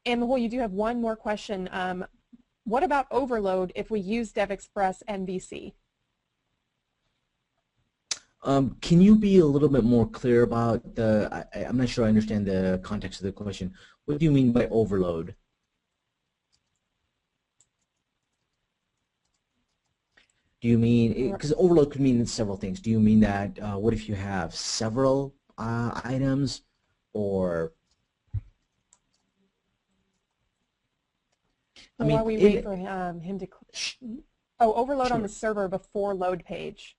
And Mehul, you do have one more question. What about overload if we use DevExpress MVC? Can you be a little bit more clear about the, I'm not sure I understand the context of the question. What do you mean by overload? Do you mean, because overload could mean several things. Do you mean that, what if you have several items, or I mean, while we wait for him to, overload on the server before load page.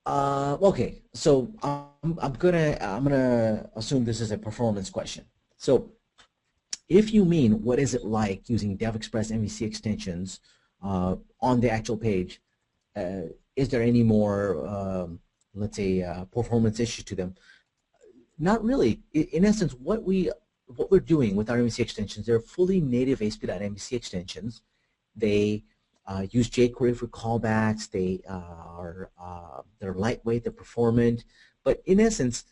Okay, so I'm gonna assume this is a performance question. So if you mean what is it like using DevExpress MVC extensions on the actual page, is there any more, let's say, performance issues to them? Not really. In essence, what we're doing with our MVC extensions, they're fully native ASP.MVC extensions. They use jQuery for callbacks. They're lightweight, they're performant. But in essence,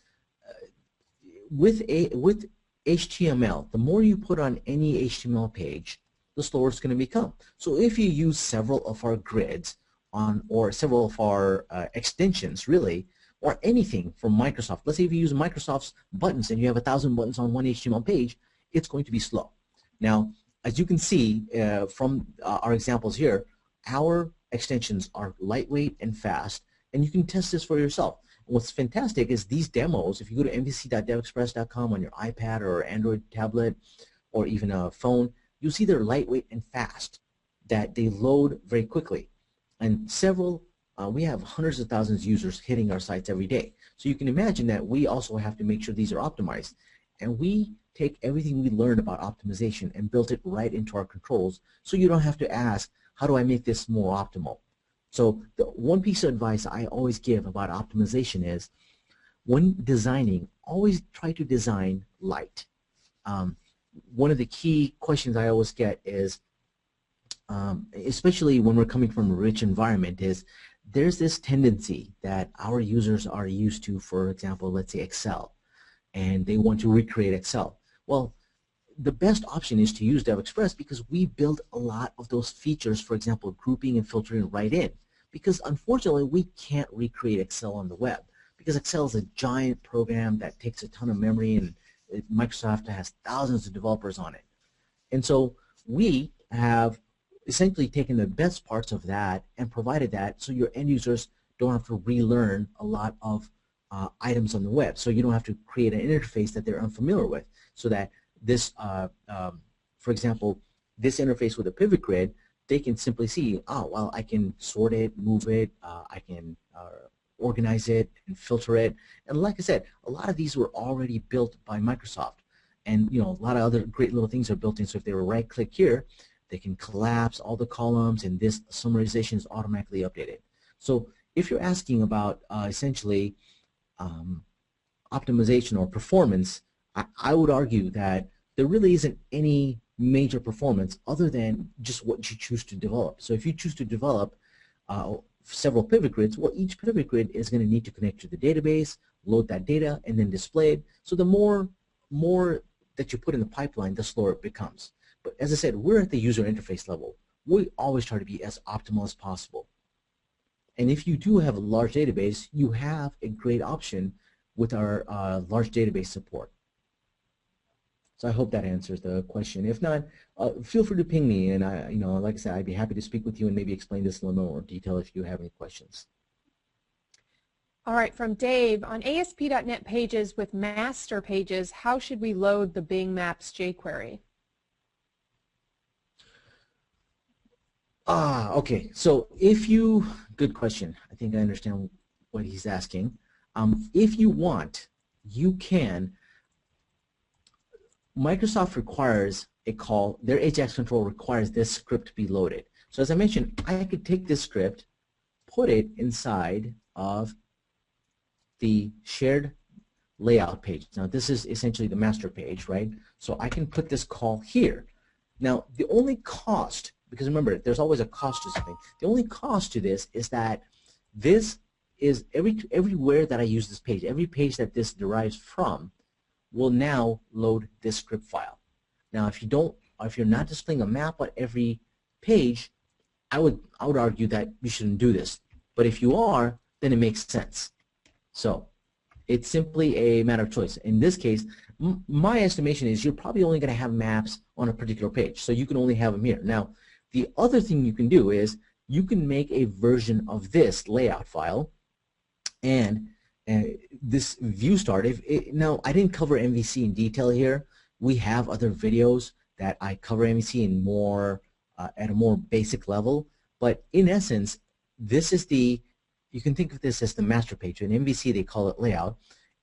with HTML, the more you put on any HTML page, the slower it's going to become. So if you use several of our grids or several of our extensions, really, or anything from Microsoft. Let's say if you use Microsoft's buttons and you have 1,000 buttons on one HTML page, it's going to be slow. Now, as you can see from our examples here, our extensions are lightweight and fast, and you can test this for yourself. And what's fantastic is these demos, if you go to mvc.devexpress.com on your iPad or Android tablet or even a phone, you'll see they're lightweight and fast, that they load very quickly. And we have hundreds of thousands of users hitting our sites every day. So you can imagine that we also have to make sure these are optimized. And we take everything we learned about optimization and built it right into our controls, so you don't have to ask, how do I make this more optimal? So the one piece of advice I always give about optimization is, when designing, always try to design light. One of the key questions I always get is, especially when we're coming from a rich environment, is there's this tendency that our users are used to, for example, let's say Excel, and they want to recreate Excel. Well, the best option is to use DevExpress, because we build a lot of those features, for example, grouping and filtering, right in. Because unfortunately, we can't recreate Excel on the web, because Excel is a giant program that takes a ton of memory, and Microsoft has thousands of developers on it. And so we have essentially taken the best parts of that and provided that so your end users don't have to relearn a lot of items on the web. So you don't have to create an interface that they're unfamiliar with. So that this, for example, this interface with a pivot grid, they can simply see, oh, well, I can sort it, move it, I can organize it and filter it. And like I said, a lot of these were already built by Microsoft. And a lot of other great little things are built in. So if they were right-click here, they can collapse all the columns, and this summarization is automatically updated. So if you're asking about essentially optimization or performance, I would argue that there really isn't any major performance other than just what you choose to develop. So if you choose to develop several pivot grids, well, each pivot grid is going to need to connect to the database, load that data, and then display it. So the more that you put in the pipeline, the slower it becomes. But as I said, we're at the user interface level. We always try to be as optimal as possible. And if you do have a large database, you have a great option with our large database support. So I hope that answers the question. If not, feel free to ping me, and like I said, I'd be happy to speak with you and maybe explain this in a little more detail if you have any questions. All right, from Dave, on ASP.NET pages with master pages, how should we load the Bing Maps jQuery? Okay. So good question. I think I understand what he's asking. If you want, you can. Microsoft requires a call. Their AJAX control requires this script to be loaded. So as I mentioned, I could take this script, put it inside of the shared layout page. Now this is essentially the master page, right? So I can put this call here. Now the only cost, because remember, there's always a cost to something. The only cost to this is that this is everywhere that I use this page, every page that this derives from, will now load this script file. Now, if you're not displaying a map on every page, I would argue that you shouldn't do this. But if you are, then it makes sense. So it's simply a matter of choice. In this case, my estimation is you're probably only going to have maps on a particular page, so you can only have them here. Now, the other thing you can do is you can make a version of this layout file, and this view start. Now, I didn't cover MVC in detail here. We have other videos that I cover MVC in more at a more basic level. But in essence, this is you can think of this as the master page. In MVC, they call it layout.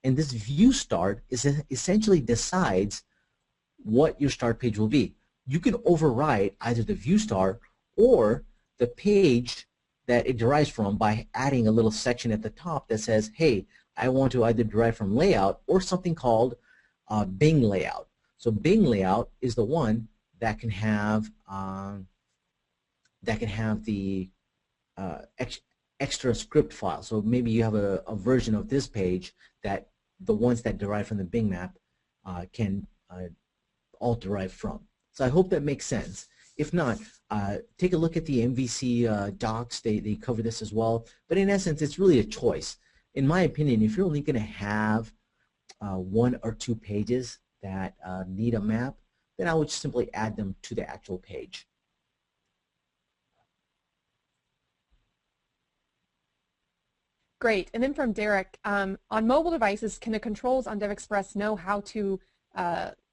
And this view start essentially decides what your start page will be. You can override either the view start or the page that it derives from by adding a little section at the top that says, hey, I want to either derive from layout or something called Bing layout. So Bing layout is the one that can have the extra script file. So maybe you have a version of this page that the ones that derive from the Bing map can all derive from. So I hope that makes sense. If not, take a look at the MVC docs. They cover this as well. But in essence, it's really a choice. In my opinion, if you're only going to have 1 or 2 pages that need a map, then I would simply add them to the actual page. Great. And then from Derek, on mobile devices, can the controls on DevExpress know how to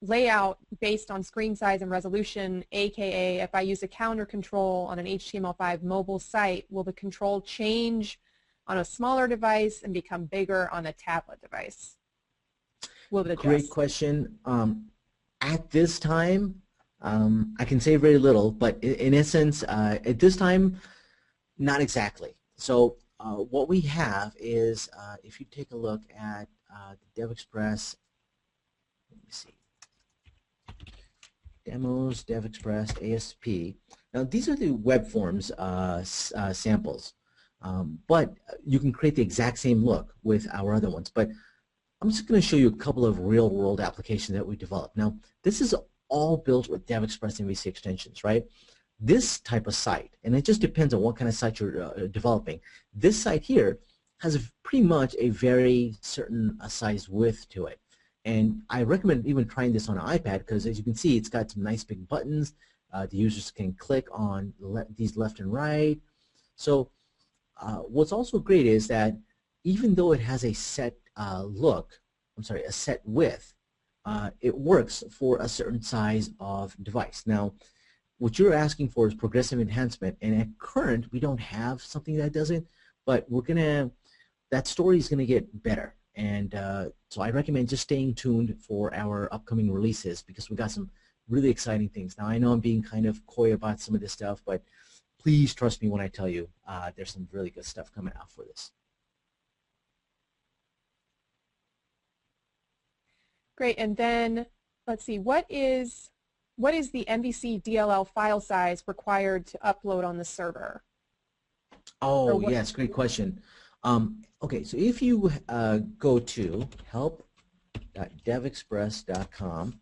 lay out based on screen size and resolution, aka if I use a counter control on an HTML5 mobile site, will the control change on a smaller device and become bigger on a tablet device? Will it adjust? Great question. At this time, I can say very little, but in essence, at this time, not exactly. So what we have is, if you take a look at the DevExpress, let me see, demos, DevExpress, ASP. Now these are the web forms samples, but you can create the exact same look with our other ones. But I'm just going to show you a couple of real-world applications that we developed. Now this is all built with DevExpress MVC extensions, right? This type of site, and it just depends on what kind of site you're developing. This site here has pretty much a very certain size width to it. And I recommend even trying this on an iPad because, as you can see, it's got some nice big buttons. The users can click on these left and right. So what's also great is that even though it has a set a set width, it works for a certain size of device. Now, what you're asking for is progressive enhancement, and at current we don't have something that does it, but that story is gonna get better. And so I recommend just staying tuned for our upcoming releases because we got some really exciting things. Now I know I'm being kind of coy about some of this stuff, but please trust me when I tell you there's some really good stuff coming out for this. Great, and then let's see, what is the MVC DLL file size required to upload on the server? Oh yes, great question. Okay, so if you go to help.devexpress.com,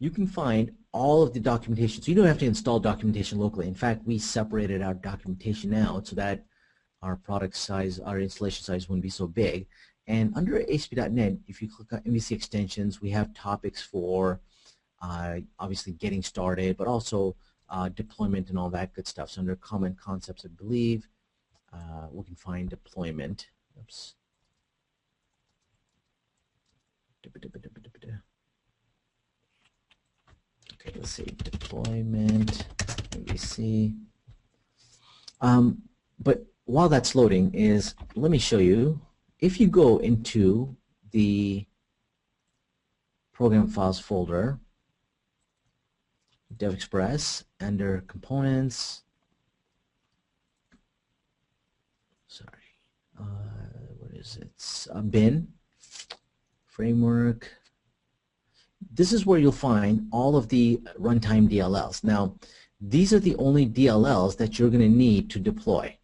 you can find all of the documentation. So you don't have to install documentation locally. In fact, we separated our documentation out so that our product size, our installation size wouldn't be so big. And under ASP.NET, if you click on MVC extensions, we have topics for obviously getting started, but also deployment and all that good stuff. So under common concepts, I believe, we can find deployment. Oops. Okay, let's see, deployment, MVC. But while that's loading let me show you, if you go into the program files folder, DevExpress, under components, what is it? It's bin, framework. This is where you'll find all of the runtime DLLs. Now, these are the only DLLs that you're going to need to deploy.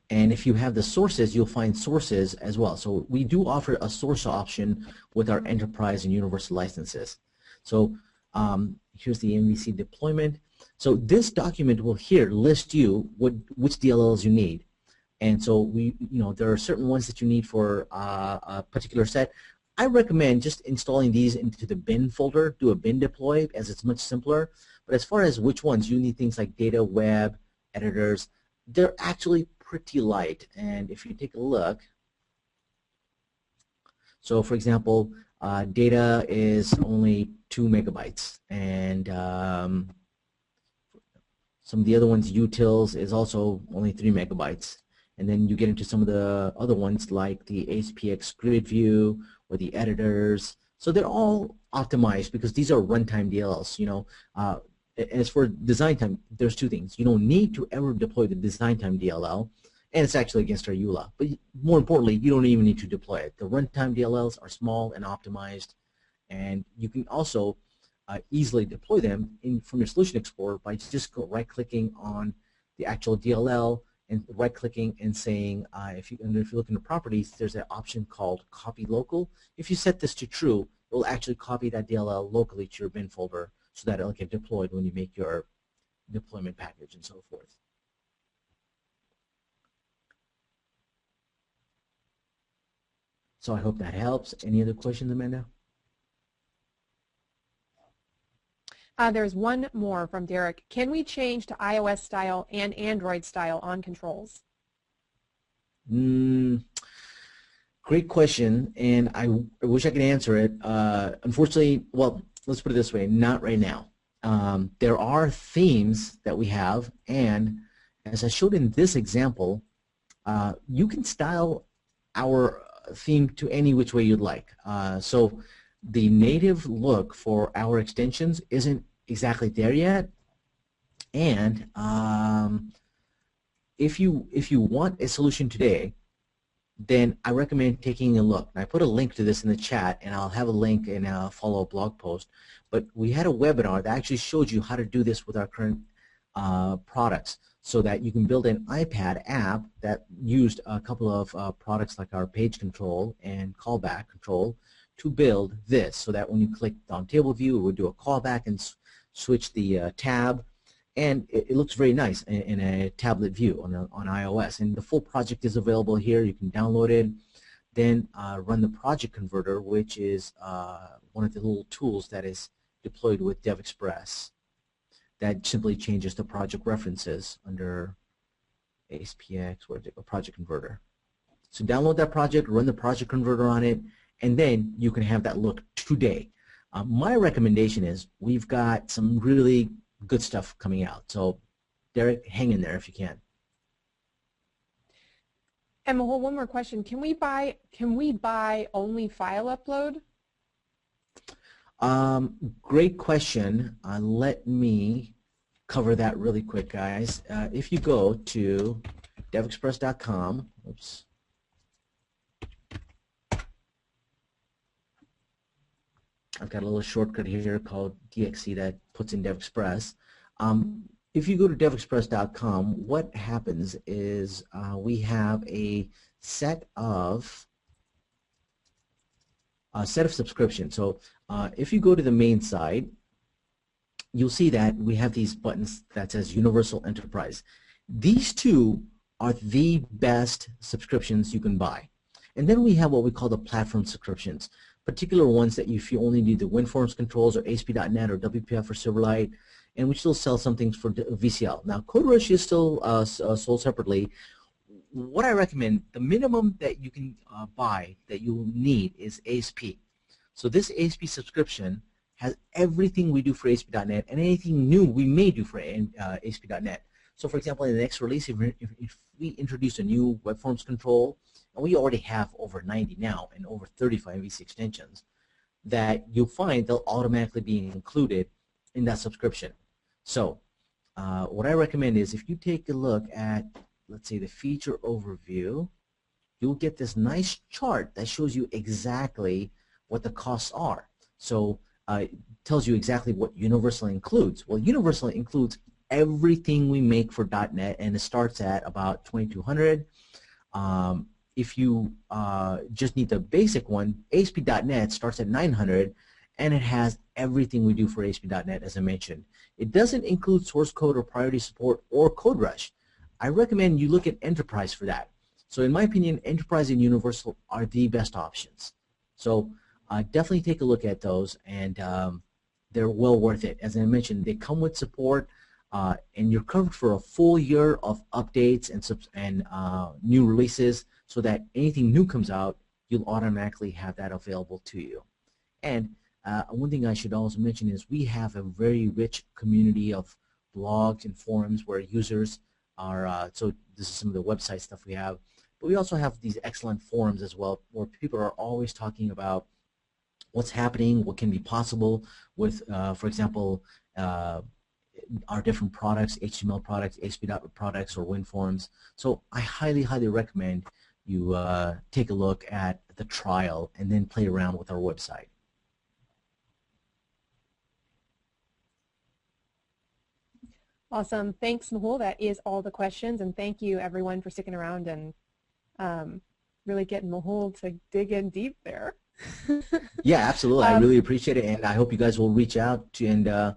And if you have the sources, you'll find sources as well. So we do offer a source option with our enterprise and universal licenses. So here's the MVC deployment. So this document will here list you which DLLs you need. And so there are certain ones that you need for a particular set. I recommend just installing these into the bin folder, do a bin deploy, as it's much simpler. But as far as which ones you need, things like data, web, editors, they're actually pretty light. And if you take a look, so for example, data is only 2 megabytes, and some of the other ones, utils, is also only 3 megabytes. And then you get into some of the other ones like the ASPX GridView or the editors. So they're all optimized because these are runtime DLLs. as for design time, there's two things. You don't need to ever deploy the design time DLL, and it's actually against our EULA. But more importantly, you don't even need to deploy it. The runtime DLLs are small and optimized, and you can also easily deploy them from your Solution Explorer by just right-clicking on the actual DLL and right-clicking and saying, if you look into properties, there's an option called Copy Local. If you set this to true, it will actually copy that DLL locally to your bin folder so that it'll get deployed when you make your deployment package and so forth. So I hope that helps. Any other questions, Amanda? There's one more from Derek. Can we change to iOS style and Android style on controls? Great question, and I wish I could answer it. Unfortunately, well, let's put it this way, not right now. There are themes that we have, and as I showed in this example, you can style our theme to any which way you'd like. So the native look for our extensions isn't exactly there yet, and if you want a solution today, then I recommend taking a look. And I put a link to this in the chat, and I'll have a link in a follow-up blog post. But we had a webinar that actually showed you how to do this with our current products, so that you can build an iPad app that used a couple of products like our page control and callback control to build this, so that when you click on table view, it would do a callback and switch the tab, and it looks very nice in a tablet view on iOS. And the full project is available here. You can download it, then run the project converter, which is one of the little tools that is deployed with DevExpress that simply changes the project references under ASPX or a project converter. So download that project, run the project converter on it, and then you can have that look today. My recommendation is we've got some really good stuff coming out. So Derek, hang in there if you can. And Mahol, one more question. Can we buy only file upload? Great question. Let me cover that really quick, guys. If you go to devexpress.com, oops. I've got a little shortcut here called DXC that puts in DevExpress. If you go to devexpress.com, what happens is we have a set of subscriptions. So if you go to the main site, you'll see that we have these buttons that says Universal Enterprise. These two are the best subscriptions you can buy. And then we have what we call the platform subscriptions, particular ones that if you only need the WinForms controls or ASP.NET or WPF or Silverlight, and we still sell some things for VCL. Now, CodeRush is still sold separately. What I recommend, the minimum that you can buy that you need is ASP. So this ASP subscription has everything we do for ASP.NET and anything new we may do for ASP.NET. So for example, in the next release, if we introduce a new web forms control, and we already have over 90 now and over 35 MVC extensions, that you'll find they'll automatically be included in that subscription. So what I recommend is if you take a look at, let's say, the feature overview, you'll get this nice chart that shows you exactly what the costs are. So it tells you exactly what Universal includes. Well, Universal includes everything we make for .NET, and it starts at about $2,200. If you just need the basic one, ASP.NET starts at $900, and it has everything we do for ASP.NET, as I mentioned. It doesn't include source code or priority support or CodeRush. I recommend you look at Enterprise for that. So in my opinion, Enterprise and Universal are the best options. So definitely take a look at those, and they're well worth it. As I mentioned, they come with support, and you're covered for a full year of updates and new releases, so that anything new comes out, you'll automatically have that available to you. And one thing I should also mention is we have a very rich community of blogs and forums where users are, so this is some of the website stuff we have, but we also have these excellent forums as well, where people are always talking about what's happening, what can be possible with, for example, our different products, HTML products, ASP.NET products, or WinForms. So I highly, highly recommend you take a look at the trial and then play around with our website. Awesome. Thanks, Mehul. That is all the questions, and thank you everyone for sticking around and really getting Mehul to dig in deep there. Yeah, absolutely. I really appreciate it, and I hope you guys will reach out to and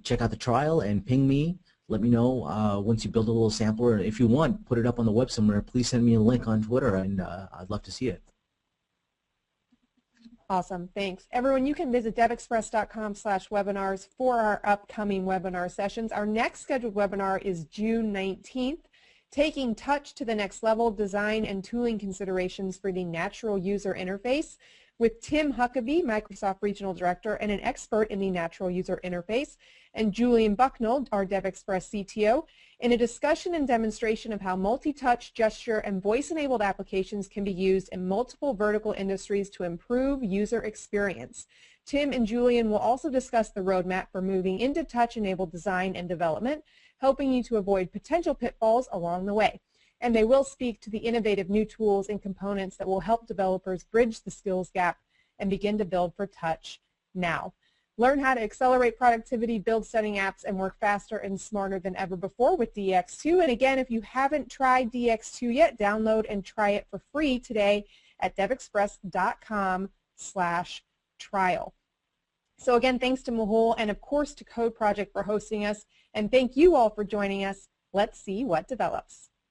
check out the trial and ping me. Let me know once you build a little sampler. If you want, put it up on the web somewhere. Please send me a link on Twitter, and I'd love to see it. Awesome. Thanks. Everyone, you can visit devexpress.com/webinars for our upcoming webinar sessions. Our next scheduled webinar is June 19th, Taking Touch to the Next Level, Design and Tooling Considerations for the Natural User Interface, with Tim Huckabee, Microsoft Regional Director and an expert in the natural user interface, and Julian Bucknell, our DevExpress CTO, in a discussion and demonstration of how multi-touch, gesture, and voice-enabled applications can be used in multiple vertical industries to improve user experience. Tim and Julian will also discuss the roadmap for moving into touch-enabled design and development, helping you to avoid potential pitfalls along the way. And they will speak to the innovative new tools and components that will help developers bridge the skills gap and begin to build for touch now. Learn how to accelerate productivity, build stunning apps, and work faster and smarter than ever before with DX2. And again, if you haven't tried DX2 yet, download and try it for free today at devexpress.com/trial. So again, thanks to Mehul and of course to Code Project for hosting us, and thank you all for joining us. Let's see what develops.